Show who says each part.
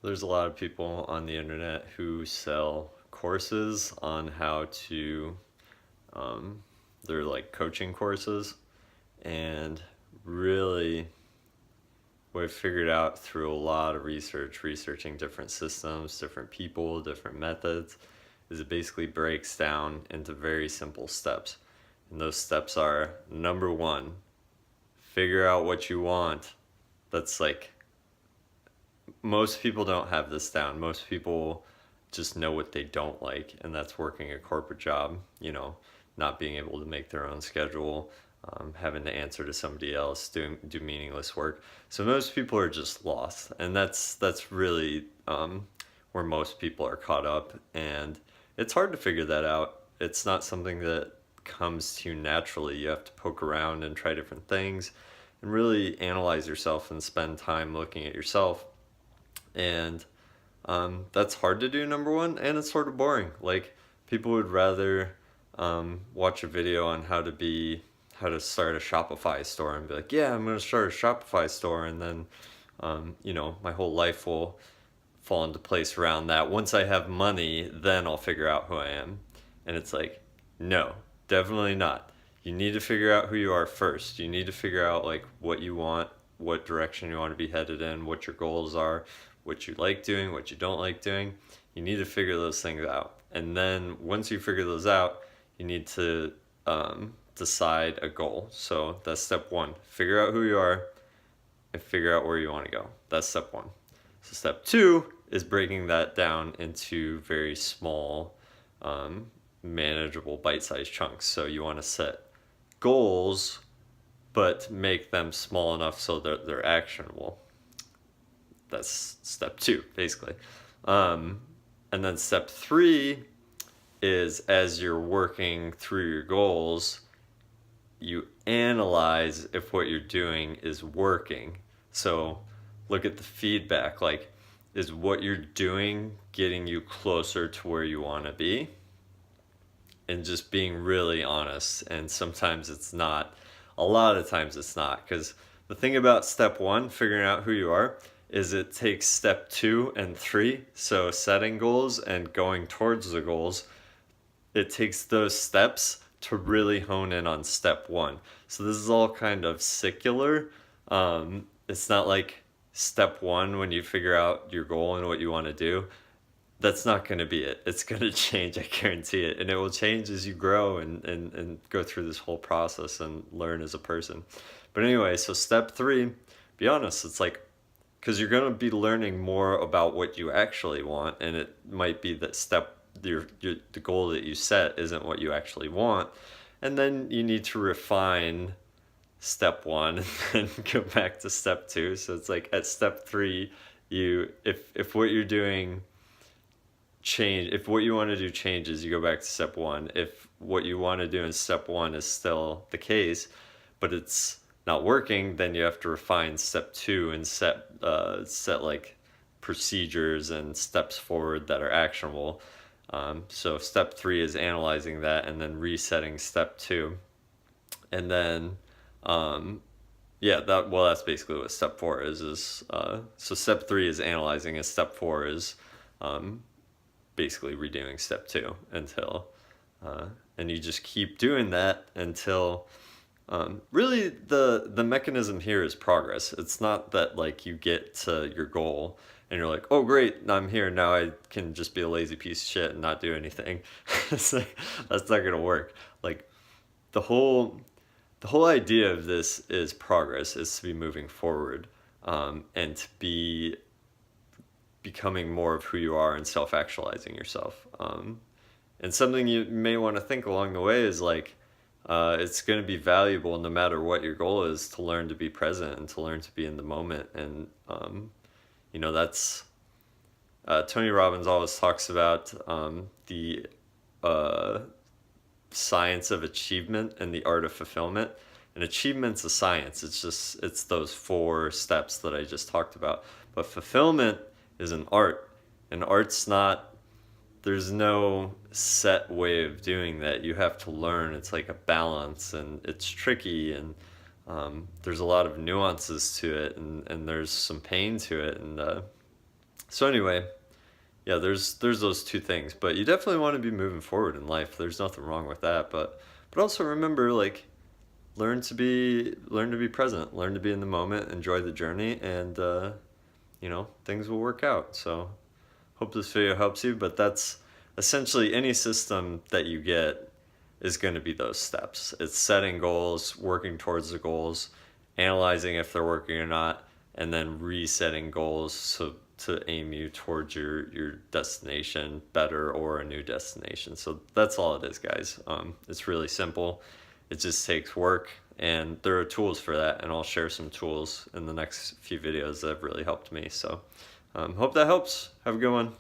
Speaker 1: There's a lot of people on the internet who sell courses on how to, um, they're like coaching courses. And really, what I've figured out through a lot of research, researching different systems, different people, different methods, is it basically breaks down into very simple steps. And those steps are number one, figure out what you want. That's like, most people don't have this down. Most people just know what they don't like, and that's working a corporate job, not being able to make their own schedule, having to answer to somebody else, do meaningless work. So most people are just lost, and that's really where most people are caught up, and it's hard to figure that out. It's not something that comes to you naturally. You have to poke around and try different things and really analyze yourself and spend time looking at yourself. And that's hard to do, number one, and it's sort of boring. Like, people would rather watch a video on how to start a Shopify store and be like, yeah, I'm going to start a Shopify store, and then my whole life will fall into place around that. Once I have money, then I'll figure out who I am. And it's like, no, definitely not. You need to figure out who you are first. You need to figure out like what you want, what direction you want to be headed in, what your goals are, what you like doing, what you don't like doing. You need to figure those things out. And then once you figure those out, you need to decide a goal. So that's step one. Figure out who you are and figure out where you want to go. That's step one. So step two is breaking that down into very small, manageable, bite-sized chunks. So you want to set goals, but make them small enough so that they're actionable. That's step two, basically. And then step three is, as you're working through your goals, you analyze if what you're doing is working. So look at the feedback. Like, is what you're doing getting you closer to where you want to be? And just being really honest. And sometimes it's not. A lot of times it's not. Because the thing about step one, figuring out who you are, is it takes step two and three. So setting goals and going towards the goals, it takes those steps to really hone in on step one. So this is all kind of secular. It's not like step one, when you figure out your goal and what you want to do, that's not going to be it. It's going to change, I guarantee it. And it will change as you grow and go through this whole process and learn as a person. But anyway, so step three, be honest. It's like, because you're going to be learning more about what you actually want, and it might be that the goal that you set isn't what you actually want, and then you need to refine step one and then go back to step two. So it's like at step three, if what you're doing if what you want to do changes, you go back to step one. If what you want to do in step one is still the case, but it's not working, then you have to refine step two and set like procedures and steps forward that are actionable. So step three is analyzing that and then resetting step two. And then, that's basically what step four so step three is analyzing, and step four is basically redoing step two and you just keep doing that until really the mechanism here is progress. It's not that like you get to your goal and you're like, oh great, I'm here now, I can just be a lazy piece of shit and not do anything. It's like, that's not gonna work. Like, the whole idea of this is progress, is to be moving forward, and to be becoming more of who you are and self-actualizing yourself. And something you may want to think along the way is like, it's going to be valuable no matter what your goal is, to learn to be present and to learn to be in the moment. And that's Tony Robbins always talks about the science of achievement and the art of fulfillment. And achievement's a science. It's those four steps that I just talked about. But fulfillment is an art. And art's not, there's no set way of doing that. You have to learn. It's like a balance, and it's tricky, and there's a lot of nuances to it, and there's some pain to it. And So anyway, yeah, there's those two things, but you definitely want to be moving forward in life. There's nothing wrong with that, but also remember, like, learn to be present, learn to be in the moment, enjoy the journey, and things will work out. So hope this video helps you, but that's essentially any system that you get is going to be those steps. It's setting goals, working towards the goals, analyzing if they're working or not, and then resetting goals so to aim you towards your destination better, or a new destination. So that's all it is, guys. It's really simple. It just takes work, and there are tools for that, and I'll share some tools in the next few videos that have really helped me. So hope that helps. Have a good one.